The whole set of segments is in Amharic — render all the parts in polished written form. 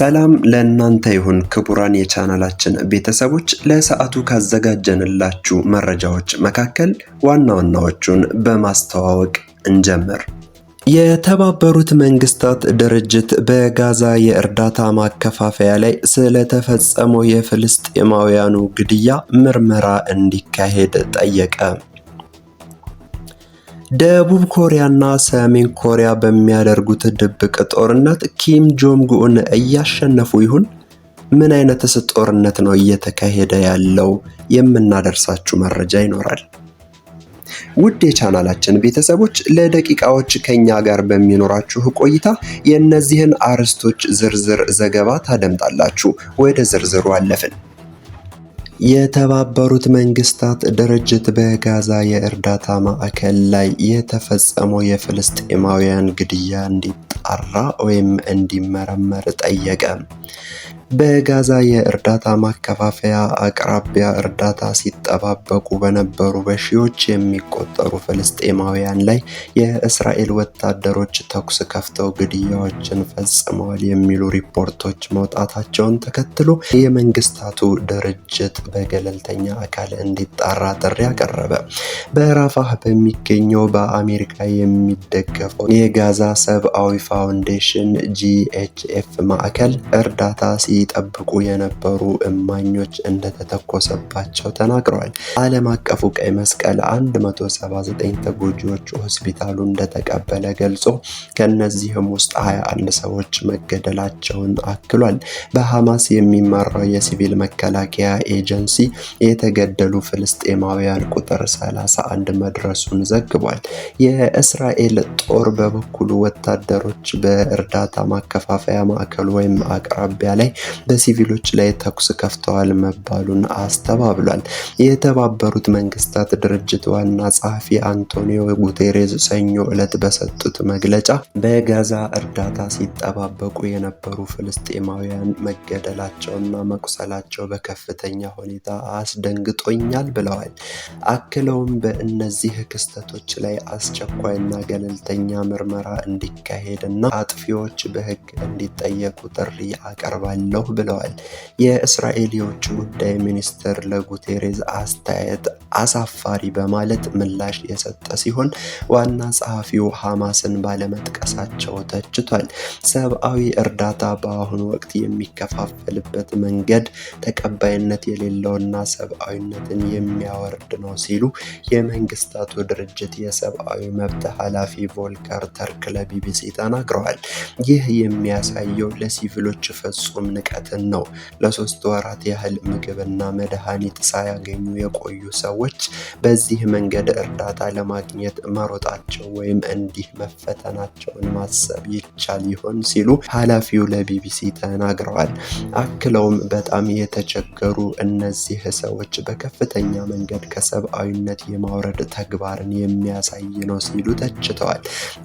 ሰላም ለእናንተ ይሁን ክቡራን የቻናላችን ቤተሰቦች፣ ለሰዓቱ ካዘጋጀንላችሁ መረጃዎች መካከል ዋና ዋናዎቹን በማስተዋወቅ እንጀምር። የተባበሩት መንግስታት ድርጅት በጋዛ የእርዳታ ማከፋፈያ ላይ ስለተፈጸመው የፍልስጤማውያኑ ግድያ ምርመራ እንዲካሄድ ጠየቀ። ደቡብ ኮሪያና ሰሜን ኮሪያ በሚያደርጉት ድብቅ ጦርነት ኪም ጆንግ ኡን እያሸነፉ ይሆን? ምን አይነትስ ጦርነት ነው እየተካሄደ ያለው? የምናደርሳችሁ መረጃ ይኖራል። ውድ የቻናላችን ቤተሰቦች፣ ለደቂቃዎች ከኛ ጋር በሚኖራችሁ ቆይታ የእነዚህን አርዕስቶች ዝርዝር ዘገባ ታደምጣላችሁ። ወደ ዝርዝሩ አለፍን። የተባበሩት መንግስታት ድርጅት በጋዛ የእርዳታ ማዕከል ላይ የተፈጸመው የፍልስጤማውያን ግድያ እንዲጣራ ወይም እንዲመረመር ጠየቀ። በጋዛ የእርዳታ ማከፋፈያ አቅራቢያ እርዳታ ሲጠባበቁ በነበሩ በሺዎች የሚቆጠሩ ፍልስጤማውያን ላይ የእስራኤል ወታደሮች ተኩስ ከፍተው ግድያዎችን ፈጽመዋል የሚሉ ሪፖርቶች መውጣታቸውን ተከትሎ የመንግስታቱ ድርጅት በገለልተኛ አካል እንዲጣራ ጥሪ አቀረበ። በራፋህ በሚገኘው በአሜሪካ የሚደገፈው የጋዛ ሰብአዊ ፋውንዴሽን GHF ማዕከል እርዳታ ሲጠብቁ የነበሩ እማኞች እንደተተኮሰባቸው ተናግረዋል። ዓለም አቀፉ ቀይ መስቀል 179 ተጎጂዎች ሆስፒታሉ እንደተቀበለ ገልጾ ከነዚህም ውስጥ 21 ሰዎች መገደላቸውን አክሏል። በሐማስ የሚመራው የሲቪል መከላከያ ኤጀንሲ የተገደሉ ፍልስጤማውያን ቁጥር 31 መድረሱን ዘግቧል። የእስራኤል ጦር በበኩሉ ወታደሮች በእርዳታ ማከፋፈያ ማዕከሉ ወይም አቅራቢያ ላይ በሲቪሎች ላይ ተኩስ ከፍተዋል መባሉን አስተባብሏል። የተባበሩት መንግስታት ድርጅት ዋና ጸሐፊ አንቶኒዮ ጉቴሬዝ ሰኞ ዕለት በሰጡት መግለጫ በጋዛ እርዳታ ሲጠባበቁ የነበሩ ፍልስጤማውያን መገደላቸውና መቁሰላቸው በከፍተኛ ሁኔታ አስደንግጦኛል ብለዋል። አክለውም በእነዚህ ክስተቶች ላይ አስቸኳይና ገለልተኛ ምርመራ እንዲካሄድና አጥፊዎች በሕግ እንዲጠየቁ ጥሪ አቀርባለሁ ብለዋል። የእስራኤል የውጭ ጉዳይ ሚኒስትር ለጉቴሬዝ አስተያየት አሳፋሪ በማለት ምላሽ የሰጠ ሲሆን ዋና ጸሐፊው ሐማስን ባለመጥቀሳቸው ተችቷል። ሰብአዊ እርዳታ በአሁኑ ወቅት የሚከፋፈልበት መንገድ ተቀባይነት የሌለውና ሰብአዊነትን የሚያወርድ ነው ሲሉ የመንግስታቱ ድርጅት የሰብአዊ መብት ኃላፊ ቮልከር ተርክ ለቢቢሲ ተናግረዋል። ይህ የሚያሳየው ለሲቪሎች ፍጹም ንቀትን ነው። ለ3 ወራት ያህል ምግብና መድኃኒት ሳያገኙ የቆዩ ሰዎች በዚህ መንገድ እርዳታ ለማግኘት መሮጣቸው ወይም እንዲህ መፈተናቸውን ማሰብ ይቻል ይሆን ሲሉ ኃላፊው ለቢቢሲ ተናግረዋል። አክለውም በጣም የተቸገሩ እነዚህ ሰዎች በከፍተኛ መንገድ ከሰብአዊነት የማውረድ ተግባርን የሚያሳይ ነው ሲሉ ተችተዋል።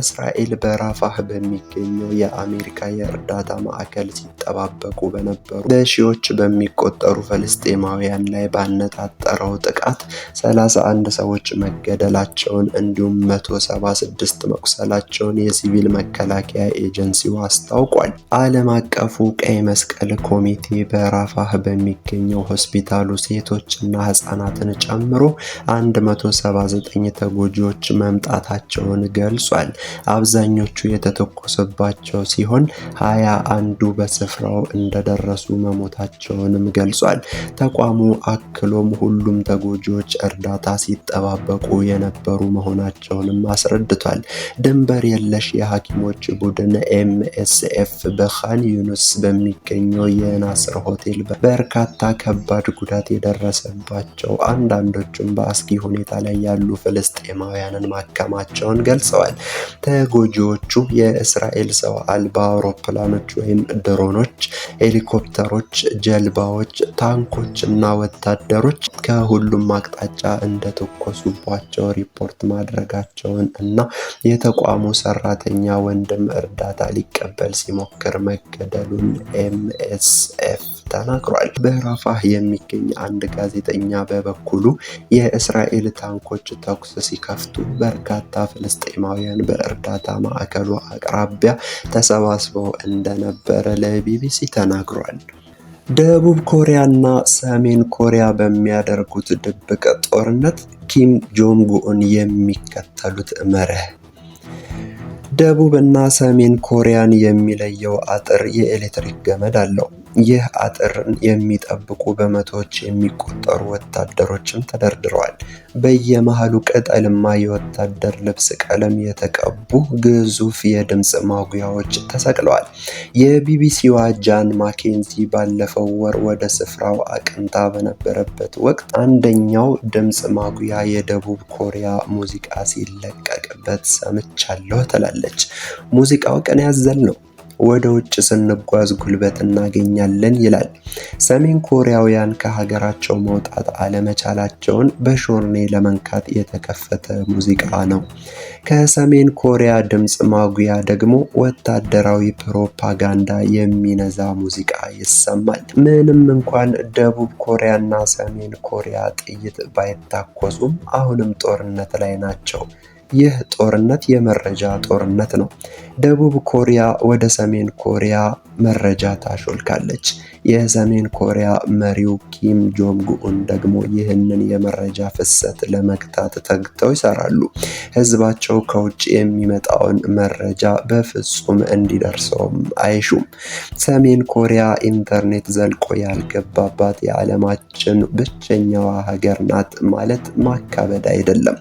እስራኤል በራፋህ በሚገኘው የአሜሪካ የእርዳታ ማዕከል ሲጠባበቁ በነበሩ በሺዎች በሚቆጠሩ ፍልስጤማውያን ላይ ባነጣጠረው ጥቃት 31 ሰዎች መገደላቸውን እንዲሁም 176 መቁሰላቸውን የሲቪል መከላከያ ኤጀንሲው አስታውቋል። ዓለም አቀፉ ቀይ መስቀል ኮሚቴ በራፋህ በሚገኘው ሆስፒታሉ ሴቶችና ህጻናትን ጨምሮ 179 ተጎጂዎች መምጣታቸውን ገልጿል። አብዛኞቹ የተተኮሰባቸው ሲሆን 21ዱ በስፍራው እንደደረሱ መሞታቸውንም ገልጿል። ተቋሙ አክሎም ሁሉም ተጎጂዎች እርዳታ ሲጠባበቁ የነበሩ መሆናቸውንም አስረድቷል። ድንበር የለሽ የሐኪሞች ቡድን MSF በኻን ዩኒስ በሚገኘው የናስር ሆቴል በርካታ ከባድ ጉዳት የደረሰባቸው አንዳንዶቹም በአስጊ ሁኔታ ላይ ያሉ ፍልስጤማውያንን ማከማቸውን ገልጸዋል። ተጎጂዎቹ የእስራኤል ሰው አልባ አውሮፕላኖች ወይም ድሮኖች ሄሊኮፕተሮች፣ ጀልባዎች፣ ታንኮች እና ወታደሮች ከሁሉም አቅጣጫ እንደተኮሱባቸው ሪፖርት ማድረጋቸውን እና የተቋሙ ሰራተኛ ወንድም እርዳታ ሊቀበል ሲሞክር መገደሉን ኤምኤስኤፍ ተናግሯል። በራፋህ የሚገኝ አንድ ጋዜጠኛ በበኩሉ የእስራኤል ታንኮች ተኩስ ሲከፍቱ በርካታ ፍልስጤማውያን በእርዳታ ማዕከሉ አቅራቢያ ተሰባስበው እንደነበረ ለቢቢሲ ተናግሯል። ደቡብ ኮሪያና ሰሜን ኮሪያ በሚያደርጉት ድብቅ ጦርነት ኪም ጆንግ ኡን የሚከተሉት መርህ። ደቡብ እና ሰሜን ኮሪያን የሚለየው አጥር የኤሌክትሪክ ገመድ አለው። ይህ አጥርን የሚጠብቁ በመቶዎች የሚቆጠሩ ወታደሮችም ተደርድረዋል። በየመሃሉ ቅጠልማ የወታደር ልብስ ቀለም የተቀቡ ግዙፍ የድምፅ ማጉያዎች ተሰቅለዋል። የቢቢሲዋ ጃን ማኬንዚ ባለፈው ወር ወደ ስፍራው አቅንታ በነበረበት ወቅት አንደኛው ድምፅ ማጉያ የደቡብ ኮሪያ ሙዚቃ ሲለቀቅበት ሰምቻለሁ ትላለች። ሙዚቃው ቅኔ ያዘል ነው። ወደ ውጭ ስንጓዝ ጉልበት እናገኛለን ይላል። ሰሜን ኮሪያውያን ከሀገራቸው መውጣት አለመቻላቸውን በሾርኔ ለመንካት የተከፈተ ሙዚቃ ነው። ከሰሜን ኮሪያ ድምፅ ማጉያ ደግሞ ወታደራዊ ፕሮፓጋንዳ የሚነዛ ሙዚቃ ይሰማል። ምንም እንኳን ደቡብ ኮሪያና ሰሜን ኮሪያ ጥይት ባይታኮሱም አሁንም ጦርነት ላይ ናቸው። ይህ ጦርነት የመረጃ ጦርነት ነው። ደቡብ ኮሪያ ወደ ሰሜን ኮሪያ መረጃ ታሾልካለች። የሰሜን ኮሪያ መሪው ኪም ጆንግ ኡን ደግሞ ይህንን የመረጃ ፍሰት ለመግታት ተግተው ይሰራሉ። ህዝባቸው ከውጭ የሚመጣውን መረጃ በፍጹም እንዲደርሰውም አይሹም። ሰሜን ኮሪያ ኢንተርኔት ዘልቆ ያልገባባት የዓለማችን ብቸኛዋ ሀገር ናት ማለት ማካበድ አይደለም።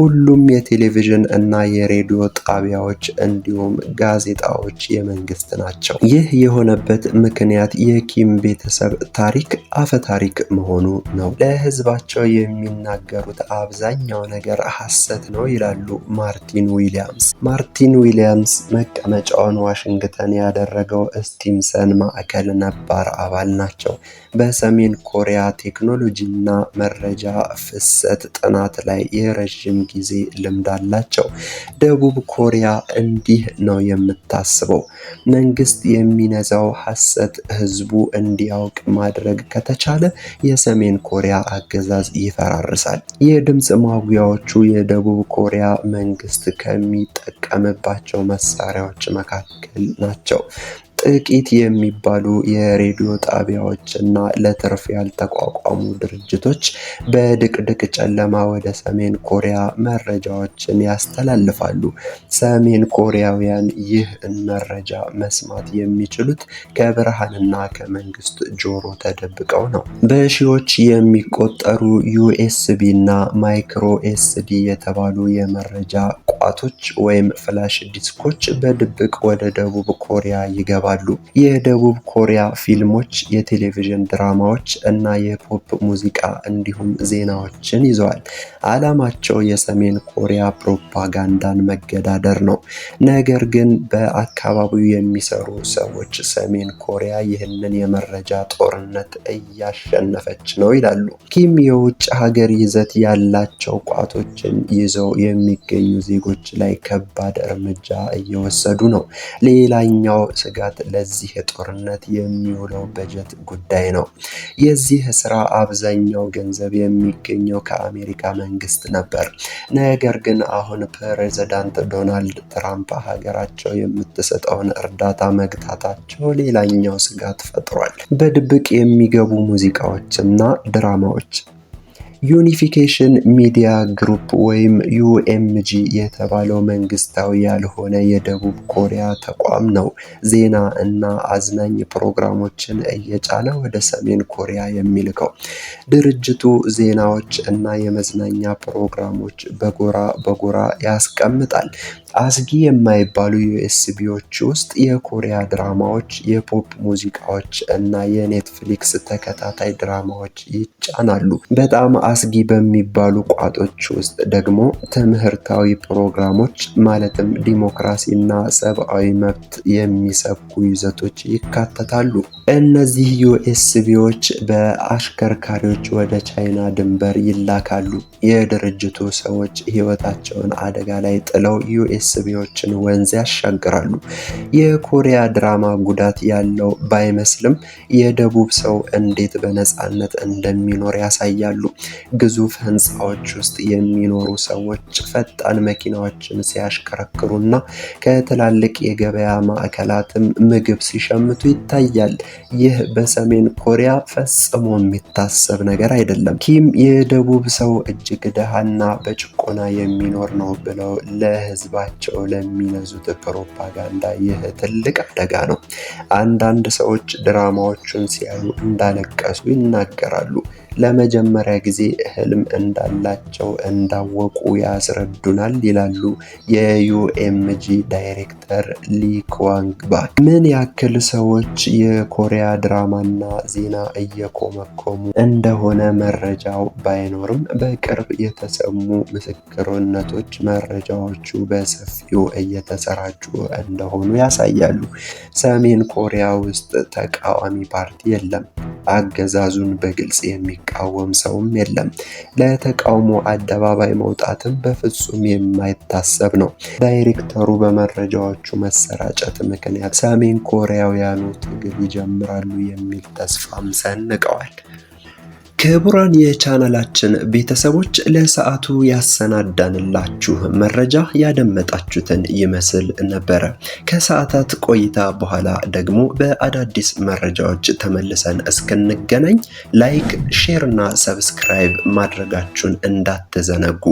ሁሉም የቴሌቪዥን እና የሬዲዮ ጣቢያዎች እንዲሁም ጋዜጣዎች የመንግስት ናቸው። ይህ የሆነበት ምክንያት የኪም ቤተሰብ ታሪክ አፈ ታሪክ መሆኑ ነው። ለህዝባቸው የሚናገሩት አብዛኛው ነገር ሐሰት ነው ይላሉ ማርቲን ዊሊያምስ። ማርቲን ዊሊያምስ መቀመጫውን ዋሽንግተን ያደረገው ስቲምሰን ማዕከል ነባር አባል ናቸው። በሰሜን ኮሪያ ቴክኖሎጂና መረጃ ፍሰት ጥናት ላይ የረዥም ጊዜ ልምድ አላቸው። ደቡብ ኮሪያ እንዲህ ነው የምታስበው። መንግስት የሚነዛው ሐሰት ህዝቡ እንዲያውቅ ማድረግ ከተቻለ የሰሜን ኮሪያ አገዛዝ ይፈራርሳል። የድምፅ ማጉያዎቹ የደቡብ ኮሪያ መንግስት ከሚጠቀምባቸው መሳሪያዎች መካከል ናቸው። ጥቂት የሚባሉ የሬዲዮ ጣቢያዎች እና ለትርፍ ያልተቋቋሙ ድርጅቶች በድቅድቅ ጨለማ ወደ ሰሜን ኮሪያ መረጃዎችን ያስተላልፋሉ። ሰሜን ኮሪያውያን ይህ መረጃ መስማት የሚችሉት ከብርሃንና ከመንግስት ጆሮ ተደብቀው ነው። በሺዎች የሚቆጠሩ ዩኤስቢ እና ማይክሮ ኤስዲ የተባሉ የመረጃ ቋቶች ወይም ፍላሽ ዲስኮች በድብቅ ወደ ደቡብ ኮሪያ ይገባሉ። የደቡብ ኮሪያ ፊልሞች፣ የቴሌቪዥን ድራማዎች እና የፖፕ ሙዚቃ እንዲሁም ዜናዎችን ይዘዋል። ዓላማቸው የሰሜን ኮሪያ ፕሮፓጋንዳን መገዳደር ነው። ነገር ግን በአካባቢው የሚሰሩ ሰዎች ሰሜን ኮሪያ ይህንን የመረጃ ጦርነት እያሸነፈች ነው ይላሉ። ኪም የውጭ ሀገር ይዘት ያላቸው ቋቶችን ይዘው የሚገኙ ዜጎች ላይ ከባድ እርምጃ እየወሰዱ ነው። ሌላኛው ስጋት ለዚህ ጦርነት የሚውለው በጀት ጉዳይ ነው። የዚህ ስራ አብዛኛው ገንዘብ የሚገኘው ከአሜሪካ መንግስት ነበር። ነገር ግን አሁን ፕሬዝዳንት ዶናልድ ትራምፕ ሀገራቸው የምትሰጠውን እርዳታ መግታታቸው ሌላኛው ስጋት ፈጥሯል። በድብቅ የሚገቡ ሙዚቃዎችና ድራማዎች። ዩኒፊኬሽን ሚዲያ ግሩፕ ወይም ዩኤምጂ የተባለው መንግስታዊ ያልሆነ የደቡብ ኮሪያ ተቋም ነው ዜና እና አዝናኝ ፕሮግራሞችን እየጫነ ወደ ሰሜን ኮሪያ የሚልከው። ድርጅቱ ዜናዎች እና የመዝናኛ ፕሮግራሞች በጎራ ያስቀምጣል። አስጊ የማይባሉ ዩኤስቢዎች ውስጥ የኮሪያ ድራማዎች፣ የፖፕ ሙዚቃዎች እና የኔትፍሊክስ ተከታታይ ድራማዎች ይጫናሉ። በጣም አስጊ በሚባሉ ቋቶች ውስጥ ደግሞ ትምህርታዊ ፕሮግራሞች ማለትም ዲሞክራሲ እና ሰብአዊ መብት የሚሰብኩ ይዘቶች ይካተታሉ። እነዚህ ዩኤስቢዎች በአሽከርካሪዎች ወደ ቻይና ድንበር ይላካሉ። የድርጅቱ ሰዎች ሕይወታቸውን አደጋ ላይ ጥለው ዩኤስቢዎችን ወንዝ ያሻግራሉ። የኮሪያ ድራማ ጉዳት ያለው ባይመስልም የደቡብ ሰው እንዴት በነፃነት እንደሚኖር ያሳያሉ። ግዙፍ ሕንፃዎች ውስጥ የሚኖሩ ሰዎች ፈጣን መኪናዎችን ሲያሽከረክሩና ከትላልቅ የገበያ ማዕከላትም ምግብ ሲሸምቱ ይታያል። ይህ በሰሜን ኮሪያ ፈጽሞ የሚታሰብ ነገር አይደለም። ኪም የደቡብ ሰው እጅግ ድሃና በጭቆና የሚኖር ነው ብለው ለህዝባቸው ለሚነዙት ፕሮፓጋንዳ ይህ ትልቅ አደጋ ነው። አንዳንድ ሰዎች ድራማዎቹን ሲያዩ እንዳለቀሱ ይናገራሉ። ለመጀመሪያ ጊዜ ህልም እንዳላቸው እንዳወቁ ያስረዱናል ይላሉ የዩኤምጂ ዳይሬክተር ሊ ኩዋንግ ባክ። ምን ያክል ሰዎች የኮሪያ ድራማና ዜና እየኮመኮሙ እንደሆነ መረጃው ባይኖርም በቅርብ የተሰሙ ምስክርነቶች መረጃዎቹ በሰፊው እየተሰራጩ እንደሆኑ ያሳያሉ። ሰሜን ኮሪያ ውስጥ ተቃዋሚ ፓርቲ የለም። አገዛዙን በግልጽ የሚቃወም ሰውም የለም። ለተቃውሞ አደባባይ መውጣትም በፍጹም የማይታሰብ ነው። ዳይሬክተሩ በመረጃዎቹ መሰራጨት ምክንያት ሰሜን ኮሪያውያኑ ትግል ይጀምራሉ የሚል ተስፋም ሰንቀዋል። ክቡራን የቻናላችን ቤተሰቦች ለሰዓቱ ያሰናዳንላችሁ መረጃ ያደመጣችሁትን ይመስል ነበረ። ከሰዓታት ቆይታ በኋላ ደግሞ በአዳዲስ መረጃዎች ተመልሰን እስክንገናኝ ላይክ፣ ሼር እና ሰብስክራይብ ማድረጋችሁን እንዳትዘነጉ።